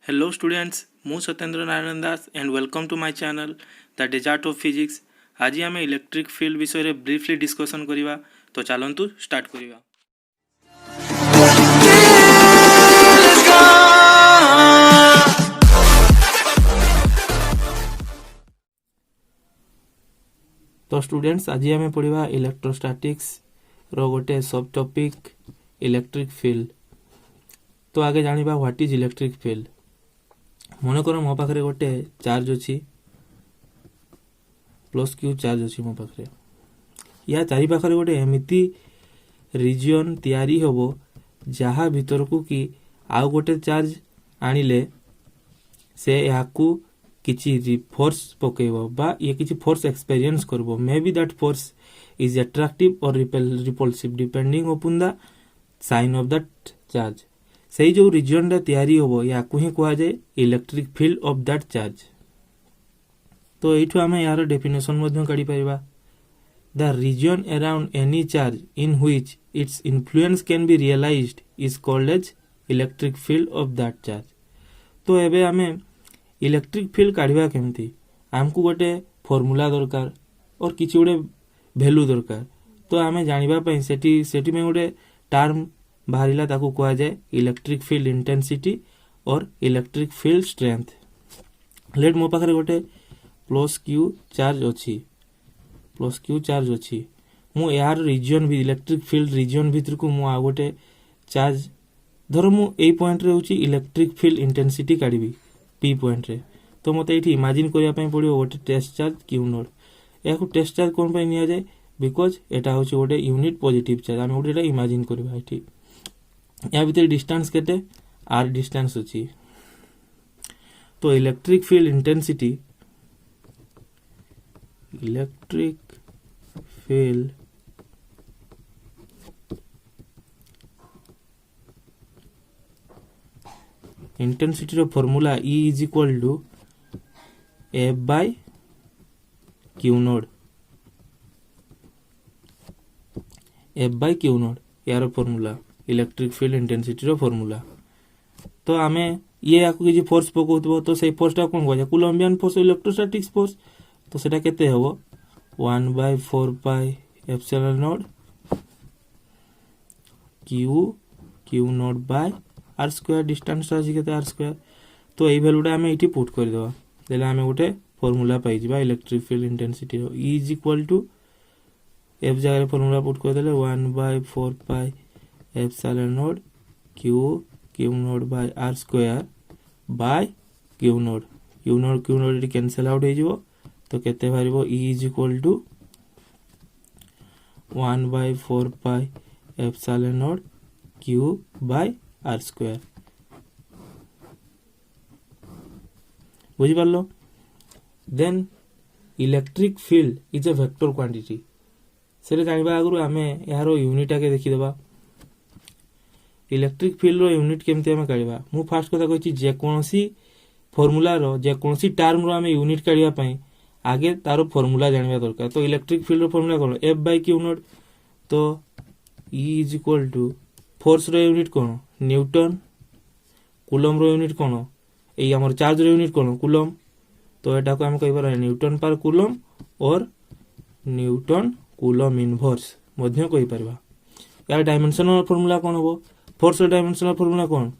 Hello students, ମୁଁ Satyendra Narayan Das and welcome to my channel The Desert of Physics। ଆଜି ଆମେ electric field ବିଷୟରେ briefly discussion କରିବା। ତ ଚାଲନ୍ତୁ ଷ୍ଟାର୍ଟ କରିବା। तो स्टूडेंट्स आज आम पढ़ा इलेक्ट्रोस्टैटिक्स रो गोटे सब टॉपिक इलेक्ट्रिक फील्ड। तो आगे जानिबा व्हाट इज इलेक्ट्रिक फील्ड। मन कर मो पाखरे गोटे चार्ज अच्छी प्लस क्यू चार्ज अच्छी मो पाखरे या चारि पाखरे गोटे एमिति रीजन तैयारी होबो जहा भीतर को कि आउ गोटे चार्ज आनिले से याकू किछि फोर्स पकेबो बा ये किछि फोर्स एक्सपीरियंस करबो। Maybe that force is attractive or repulsive depending upon the sign of that charge. से जो रीजन टा तैयारी होबो याकू ही कहा जाए electric field of that charge. तो एठू आमे यार डेफिनेशन मध्य काढी परिबा। The region around any charge in which its influence can be realised is called as electric field of that charge. तो एबे आमे इलेक्ट्रिक फील्ड काढिबा केमती आमको गोटे फॉर्मूला दरकार और किछि गोटे वैल्यू दरकार। तो आमे जानिबा पई सेठी में गोटे टर्म बाहरिला ताकू कहा जाए इलेक्ट्रिक फील्ड इंटेंसिटी और इलेक्ट्रिक फील्ड स्ट्रेंथ। लेट मो पाखरे गोटे प्लस क्यू चार्ज अच्छी मु यार रीजन भी इलेक्ट्रिक फील्ड रीजन भीतर को मु आ गोटे चार्ज धर मु ए पॉइंट रे होची इलेक्ट्रिक फील्ड इंटेंसिटी काढिबी पी पॉइंट रे। तो मते एठी इमेजिन करिया पई पड़ियो गोटे टेस्ट चार्ज क्यू नोड। याकू टेस्ट चार्ज कोन पई निया जाए बिकॉज एटा होची गोटे यूनिट पॉजिटिव चार्ज। आमे गोटे इमेजिन करबा एठी या भीतर डिस्टेंस केते आर डिस्टेंस अछि। तो इलेक्ट्रिक फील्ड इंटेंसिटी रो formula E is equal to F by Q naught. यार फॉर्मूला इलेक्ट्रिक फील्ड इंटेंसिटी रो फॉर्मूला। तो आमे ये याकू किछि फोर्स पकोतबो तो सेही फोर्स टा कोन कहै कूलम्बियन फोर्स इलेक्ट्रोस्टैटिक्स फोर्स। तो सेटा केते हबो 1/4 pi epsilon naught q naught by r square. Distance अछि केते आर स्क्वायर। तो एई वैल्यूटा आमे इठी पुट कर देबा देला आमे गोटे फार्मूला पाइ जिबा इलेक्ट्रिक फील्ड इंटेंसिटी रो E is equal to F जगह फार्मूला पुट कर देले 1/4 pi epsilon naught q naught by r square by q naught it cancel out हो जिवो। तो केते बारिबो E is equal to 1/4 pi epsilon naught q by r square. बुझि पारलो। Then electric field is a vector quantity. से जानिबा आगु आमे यारो यूनिट आके देखि देबा। इलेक्ट्रिक फील्ड रो यूनिट केमती आमे काढिबा। मु फर्स्ट कथा कहछि जे कोनोसी फार्मूला रो जे कोनोसी टर्म रो आमे यूनिट काढिबा पई आगे तारो फार्मूला जानिबा दरकार। तो इलेक्ट्रिक फील्ड रो फार्मूला कोन F बाय Q नॉट। तो E is equal to force रो यूनिट कोन न्यूटन, कूलम रो यूनिट कोन एई हमर चार्ज रो यूनिट कोन कूलम। तो एटा को हम कहि पारा न्यूटन पर कूलम और न्यूटन कूलम इनवर्स मध्य कहि परबा। यार डायमेंशनल फार्मूला कोन हो फोर्स रो डायमेंशनल फार्मूला कोन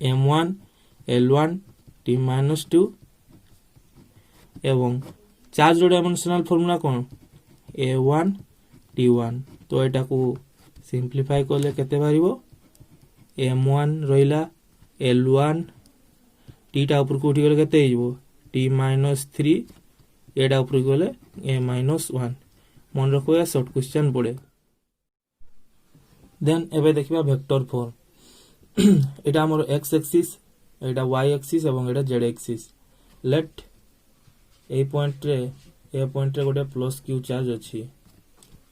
m1 l1 t-2 एवं चार्ज रो डायमेंशनल फार्मूला कोन a1 t1। तो एटा को सिंप्लीफाई करले केते बारिबो m1 रहिला l1 t टा ऊपर को उठी गेले केते हिजबो t-3 एटा ऊपर गेले a-1। मन रखो या शॉर्ट क्वेश्चन पड़े। देन एबे देखिबा वेक्टर फॉर्म। एटा हमर x एक्सिस एटा y एक्सिस एवं एटा z एक्सिस। लेट ए पॉइंट रे गोटे प्लस q चार्ज अछि।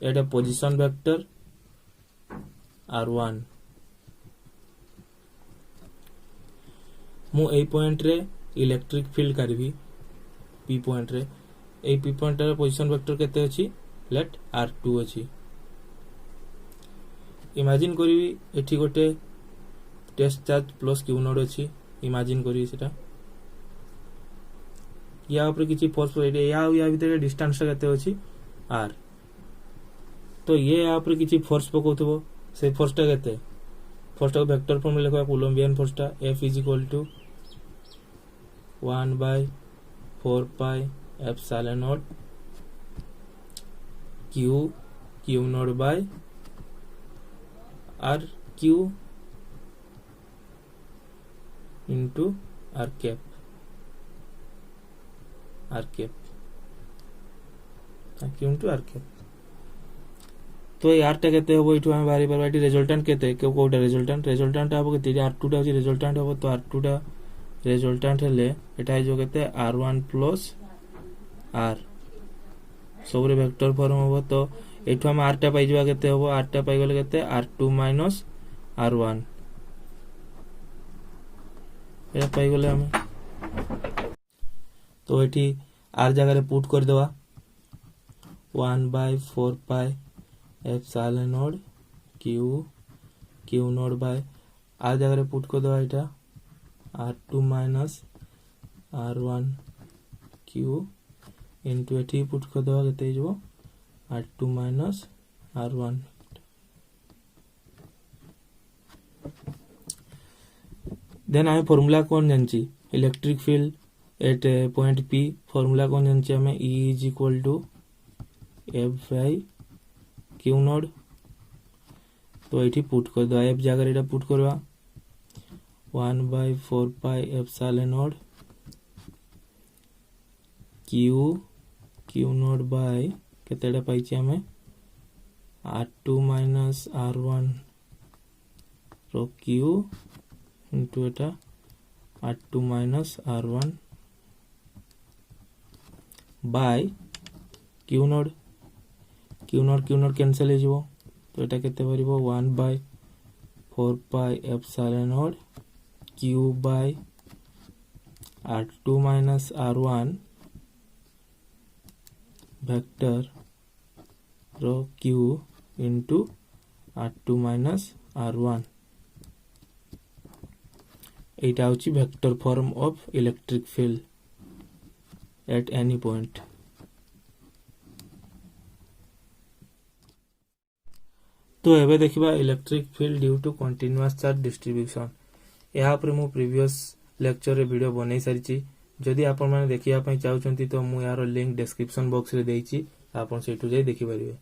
एटा पोजीशन वेक्टर r1। मु ए पॉइंट रे इलेक्ट्रिक फील्ड करबी p पॉइंट रे। ए p पॉइंट रे पोजीशन वेक्टर केते अछि लेट r2 अछि। इमेजिन करी एठी गोटे test charge plus q naught अछि इमेजिन करी सेटा या ऊपर किछि फोर्स या भितर डिस्टेंस केते अछि r तो ये या ऊपर किछि फोर्स पकोथबो से फोर्सटा केते फोर्सटा वेक्टर फॉर्म में लिखवा कोलंबियन फोर्सटा F is equal to 1/4 pi epsilon naught Q naught by R Q into R cap Q into R cap तो ये आर टा केते होबो इठु हम बारी बारी रिजल्टेंट केते कोटा रिजल्टेंट आबो केते R2 टा अछि रिजल्टेंट होबो तो R2 टा रिजल्टेंट हेले एटा जो केते R1 प्लस R सबरे वेक्टर फॉर्म होबो तो एठु हम R टा पाइ जबा केते होबो R टा पाइ गेले केते R2 माइनस R1 ए पाइ गेले हम तो एठी R जगह रे पुट कर देबा 1/4 pi epsilon naught Q naught by R जगह रे पुट कर देबा एटा R2 minus R1 Q into एठी पुट कर देबा केते जबो R2 माइनस R1 देन आमे फार्मूला कोन जानची electric field at point P formula कोन जानची हमें E is equal to F by Q naught तो एठी पुट कर दो F जगह एटा पुट करबा 1/4 pi epsilon naught Q naught by केतेडा पाइछि हमें R2 माइनस R1 रो Q इनटू एटा R2 minus R1 by Q naught cancel हो जिवो तो एटा केते परिबो 1/4 pi epsilon naught Q by R2 minus R1 vector रो Q into R2 minus R1 एटा होची vector form of electric field at any point तो एबे देखिबा electric field due to continuous charge distribution या पर मु प्रीवियस लेक्चर रे वीडियो बनै सारिची जदि आपण माने देखिया पई चाहउचंती तो मु यार लिंक डिस्क्रिप्शन बॉक्स रे देइची आपण सेटु जाई देखि परिबे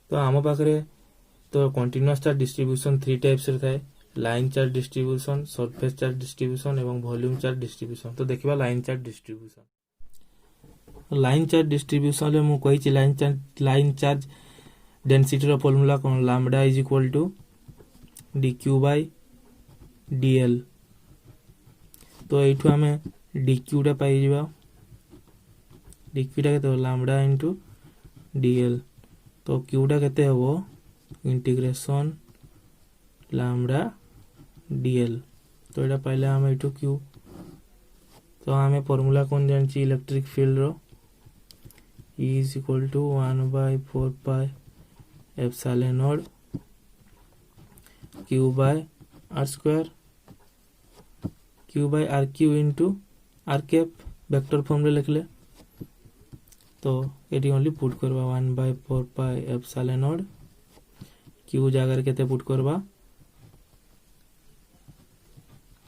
तो आम पाखरे तो कंटीन्यूअस चार्ज डिस्ट्रीब्यूशन 3 टाइप्स रे थाए line charge distribution surface charge distribution एवं वॉल्यूम चार्ज डिस्ट्रीब्यूशन तो देखिबा लाइन चार्ज डिस्ट्रीब्यूशन रे मु कहिची लाइन चार्ज डेंसिटी रो फार्मूला कोन lambda is equal to dq by dl तो एठु हमें dq टा पाइ जिबा dq टा केते लैम्बडा इनटू dl तो q टा केते होबो इंटीग्रेशन लैम्बडा dl तो एटा पाइले हम एठु q तो हमें फार्मूला कोन जानची इलेक्ट्रिक फील्ड रो E is equal to 1/4 pi epsilon naught Q by R square Q by RQ into R cap vector form रे लिखले तो एटी ओनली पुट करबा 1/4 पाई एप्सिलॉन नॉट Q जगह केते पुट करबा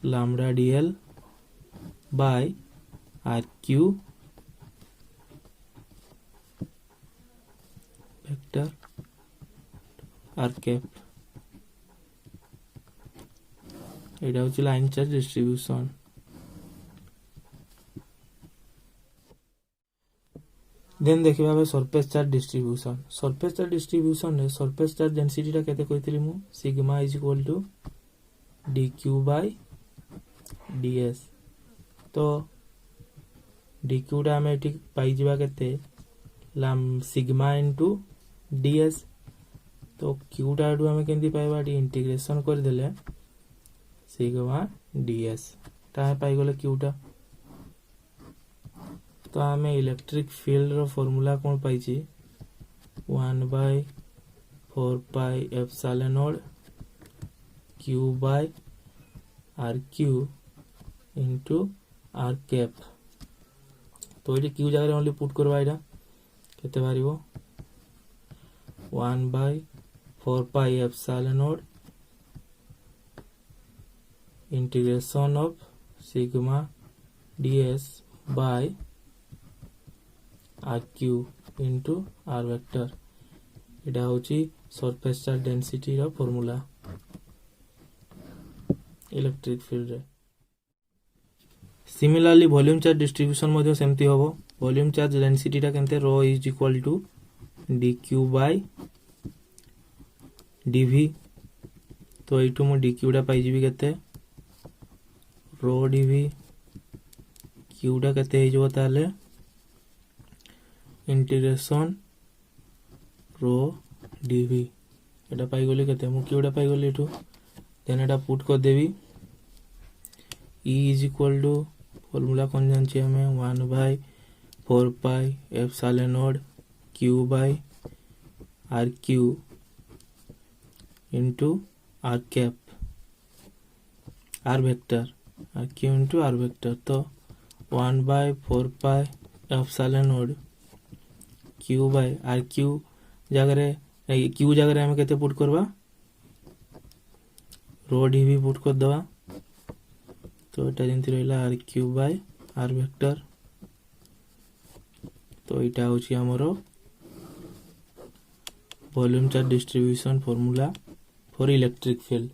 lambda dl by RQ vector R cap एटा होची line charge distribution then देखिबा बे सरफेस चार्ज डिस्ट्रीब्यूशन ने सरफेस चार्ज डेंसिटी टा केते कहितली मु sigma is equal to dq by ds तो dq टा हमें ठीक पाई जिबा केते सिग्मा इनटू ds तो q टा डू हमें केंती पाइबा डी इंटीग्रेशन कर देले सिग्मा ds ता पाई गेले q टा तो हमें इलेक्ट्रिक फील्ड रो फार्मूला कोन पाइची 1/4 pi epsilon naught q by rq into r cap तो ये क्यू जगह ओनली पुट करवा यहाँ केते बाहर 1/4 pi epsilon naught integration of sigma ds by r cube into r vector eta होची सरफेस चार्ज डेंसिटी रा फॉर्मूला इलेक्ट्रिक फील्ड रे सिमिलरली वॉल्यूम चार्ज डिस्ट्रीब्यूशन मध्ये सेमती होबो वॉल्यूम चार्ज डेंसिटी टा केनते rho is equal to dq by dv तो एठू मु dq टा पाई जिवि केते रो dv q टा केते हे जबो ताले इंटीग्रेशन रो dv एटा पाई गली केते मु q टा पाई गली एठू देन एटा पुट कर देबी E is equal to formula कौन जानछे हमें 1/4 pi epsilon naught q by r q into r cap r vector r q into r vector तो 1/4 pi epsilon naught q by r q जगह q जगह हमें केते पुट करबा रो dv put कर दवा तो एटा जेंति रहला r cube by r vector तो एटा होची हमरो volume charge distribution formula for electric field